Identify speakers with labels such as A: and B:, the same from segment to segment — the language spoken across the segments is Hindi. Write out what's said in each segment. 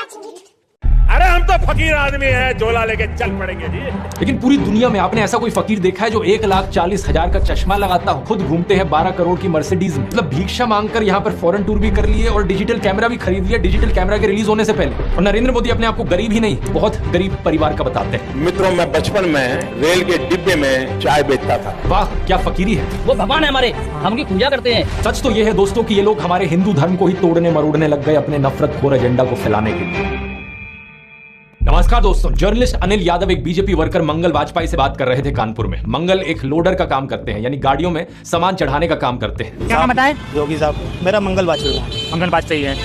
A: अरे हम तो फकीर आदमी हैं, झोला लेके चल पड़ेंगे जी।
B: लेकिन पूरी दुनिया में आपने ऐसा कोई फकीर देखा है जो 1,40,000 का चश्मा लगाता हो, खुद घूमते हैं 12 करोड़ की मर्सिडीज में, मतलब भिक्षा मांगकर यहाँ पर फॉरेन टूर भी कर लिए और डिजिटल कैमरा भी खरीद लिया डिजिटल कैमरा के रिलीज होने से पहले। और नरेंद्र मोदी अपने आप को गरीब ही नहीं, बहुत गरीब परिवार का बताते हैं।
A: मित्रों, मैं बचपन में रेल के डिब्बे में चाय बेचता था।
B: वाह, क्या फकीरी है।
C: वो भगवान है हमारे, हम उनकी पूजा करते हैं।
B: सच तो ये है दोस्तों कि ये लोग हमारे हिंदू धर्म को ही तोड़ने मरोड़ने लग गए अपने नफरतखोर एजेंडा को फैलाने के लिए। नमस्कार दोस्तों, जर्नलिस्ट अनिल यादव एक बीजेपी वर्कर मंगल वाजपेयी से बात कर रहे थे कानपुर में। मंगल एक लोडर का काम करते हैं, यानी गाड़ियों में सामान चढ़ाने का काम करते हैं।
D: क्या बताएं?
E: योगी साहब, मेरा मंगल वाजपेयी है।
D: मंगल वाजपेयी है,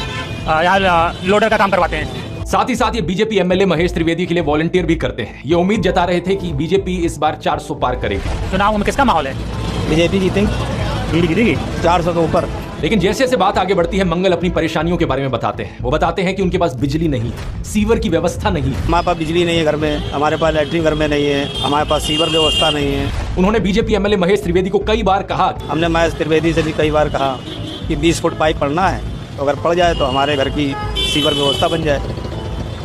D: यहाँ लोडर का काम करवाते हैं।
B: साथ ही साथ ये बीजेपी एमएलए महेश त्रिवेदी के लिए वॉलंटियर भी करते हैं। ये उम्मीद जता रहे थे कि बीजेपी इस बार 400 पार करेगी।
D: चुनाव में किसका माहौल है?
E: बीजेपी जीतेगी 400 के ऊपर।
B: लेकिन जैसे जैसे बात आगे बढ़ती है, मंगल अपनी परेशानियों के बारे में बताते हैं। वो बताते हैं कि उनके पास बिजली नहीं है, सीवर की व्यवस्था नहीं है।
E: हमारे पास बिजली नहीं है घर में, हमारे पास लैट्रिन घर में नहीं है, हमारे पास सीवर व्यवस्था नहीं है।
B: उन्होंने बीजेपी एमएलए महेश त्रिवेदी को कई बार कहा,
E: हमने महेश त्रिवेदी से भी कई बार कहा कि 20 फुट पाइप पड़ना है, तो अगर पड़ जाए तो हमारे घर की सीवर व्यवस्था बन जाए।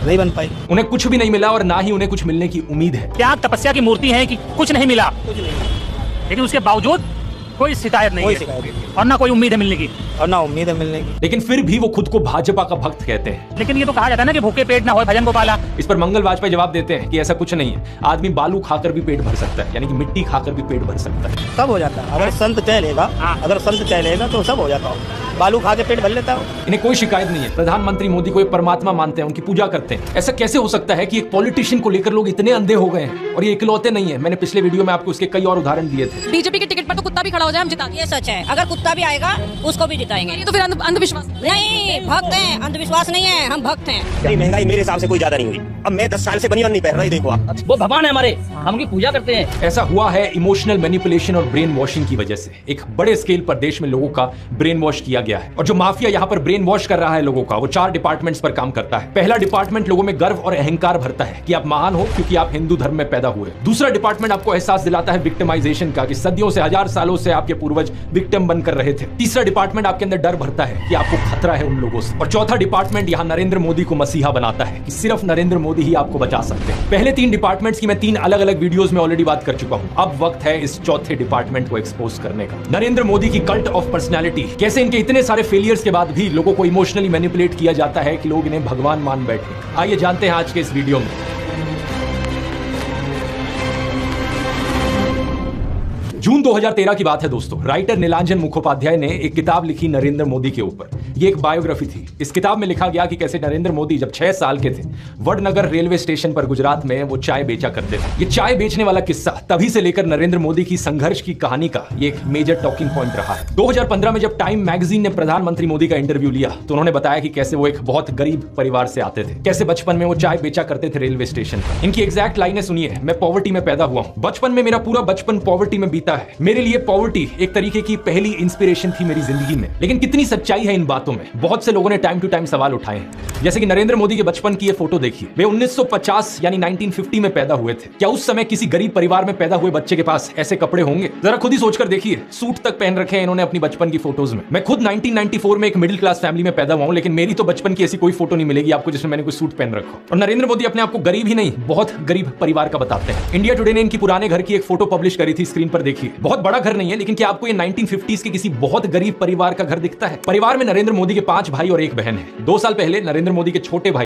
E: नहीं बन पाई।
B: उन्हें कुछ भी नहीं मिला और ना ही उन्हें कुछ मिलने की उम्मीद है।
D: त्याग तपस्या की मूर्ति है कि कुछ नहीं मिला, लेकिन उसके बावजूद कोई शिकायत नहीं है और ना कोई उम्मीद है मिलने की,
E: और ना उम्मीद है मिलने की।
B: लेकिन फिर भी वो खुद को भाजपा का भक्त कहते हैं।
D: लेकिन ये तो कहा जाता है ना कि भूखे पेट ना हो भजन को पाला।
B: इस पर मंगल वाजपेयी जवाब देते हैं कि ऐसा कुछ नहीं है, आदमी बालू खाकर भी पेट भर सकता है, यानी कि मिट्टी खाकर भी पेट भर सकता है।
E: सब हो जाता है, अगर संत चलेगा, अगर संत चलेगा तो सब हो जाता है। बालू खा के पेट भर लेता है।
B: इन्हें कोई शिकायत नहीं है। प्रधानमंत्री मोदी को एक परमात्मा मानते हैं, उनकी पूजा करते हैं। ऐसा कैसे हो सकता है कि एक पॉलिटिशियन को लेकर लोग इतने अंधे हो गए हैं? और ये इकलौते नहीं है, मैंने पिछले वीडियो में आपको इसके कई और उदाहरण दिए थे।
F: बीजेपी के टिकट पर तो कुत्ता भी खड़ा हो जाए हम जिता।
C: ये सच है, अगर कुत्ता भी आएगा उसको भी जिताएंगे।
F: ये तो फिर अंधविश्वास
C: नहीं, भक्त हैं, अंधविश्वास नहीं है, हम भक्त हैं।
G: महंगाई मेरे हिसाब से कोई ज्यादा नहीं हुई। अब मैं 10 साल से बनियान नहीं पहन रहा, देखो आप।
C: वो भगवान है हमारे, हम उनकी पूजा करते हैं।
B: ऐसा हुआ है इमोशनल मैनिपुलेशन और ब्रेन वॉशिंग की वजह से। एक बड़े स्केल पर देश में लोगों का ब्रेन वॉश किया गया है, और जो माफिया यहाँ पर ब्रेन वॉश कर रहा है लोगों का, वो 4 डिपार्टमेंट्स पर काम करता है। पहला डिपार्टमेंट लोगों में गर्व और अहंकार भरता है कि आप महान हो क्योंकि आप हिंदू धर्म में पैदा हुए। दूसरा डिपार्टमेंट आपको एहसास दिलाता है विक्टिमाइजेशन का, कि सदियों से, 1000 सालों से आपके पूर्वज विक्टिम बनकर रहे थे। तीसरा डिपार्टमेंट आपके अंदर डर भरता है कि आपको खतरा है उन लोगों से। और चौथा डिपार्टमेंट यहाँ नरेंद्र मोदी को मसीहा बनाता है कि सिर्फ नरेंद्र मोदी ही आपको बचा सकते हैं। पहले 3 डिपार्टमेंट्स की मैं 3 अलग अलग वीडियोस में ऑलरेडी बात कर चुका हूँ। अब वक्त है इस चौथे डिपार्टमेंट को एक्सपोज करने का। नरेंद्र मोदी की कल्ट ऑफ पर्सनैलिटी, कैसे इनके इतने सारे फेलियर्स के बाद भी लोगों को इमोशनली मैनिपुलेट किया जाता है कि लोग इन्हें भगवान मान बैठे। आइए जानते हैं आज के इस वीडियो में। जून 2013 की बात है दोस्तों। राइटर नीलांजन मुखोपाध्याय ने एक किताब लिखी नरेंद्र मोदी के ऊपर। ये एक बायोग्राफी थी। इस किताब में लिखा गया कि कैसे नरेंद्र मोदी जब 6 साल के थे, वडनगर रेलवे स्टेशन पर गुजरात में वो चाय बेचा करते थे। ये चाय बेचने वाला किस्सा तभी से लेकर नरेंद्र मोदी की संघर्ष की कहानी का ये एक मेजर टॉकिंग पॉइंट रहा है। 2015 में जब टाइम मैगजीन ने प्रधानमंत्री मोदी का इंटरव्यू लिया तो उन्होंने बताया कि कैसे वो एक बहुत गरीब परिवार से आते थे, कैसे बचपन में वो चाय बेचा करते थे रेलवे स्टेशन पर। इनकी एग्जैक्ट लाइनें सुनिए। मैं पॉवर्टी में पैदा हुआ हूं, बचपन में मेरा पूरा बचपन पॉवर्टी में बीता है। मेरे लिए पॉवर्टी एक तरीके की पहली इंस्पिरेशन थी मेरी जिंदगी में। लेकिन कितनी सच्चाई है इन बातों में, बहुत से लोगों ने टाइम टू टाइम सवाल उठाए हैं। जैसे कि नरेंद्र मोदी के बचपन की ये फोटो देखिए। वे 1950 यानी 1950 में पैदा हुए थे। क्या उस समय किसी गरीब परिवार में पैदा हुए बच्चे के पास ऐसे कपड़े होंगे? जरा खुद ही सोचकर देखिए। सूट तक पहन रखे हैं इन्होंने अपनी बचपन की फोटोज में। मैं खुद 1994 में एक मिडिल क्लास फैमिली में पैदा हुआ हूं, लेकिन मेरी तो बचपन की ऐसी कोई फोटो नहीं मिलेगी आपको जिसमें मैंने कोई सूट पहन रखा। और नरेंद्र मोदी अपने आप को गरीब ही नहीं, बहुत गरीब परिवार का बताते हैं। इंडिया टुडे ने इनकी पुराने घर की एक फोटो पब्लिश करी थी, स्क्रीन पर देखिए। बहुत बड़ा घर नहीं है, लेकिन क्या आपको ये 1950s के किसी बहुत गरीब परिवार का घर दिखता है? परिवार में नरेंद्र मोदी के 5 भाई और 1 बहन है। 2 साल पहले नरेंद्र मोदी के छोटे भाई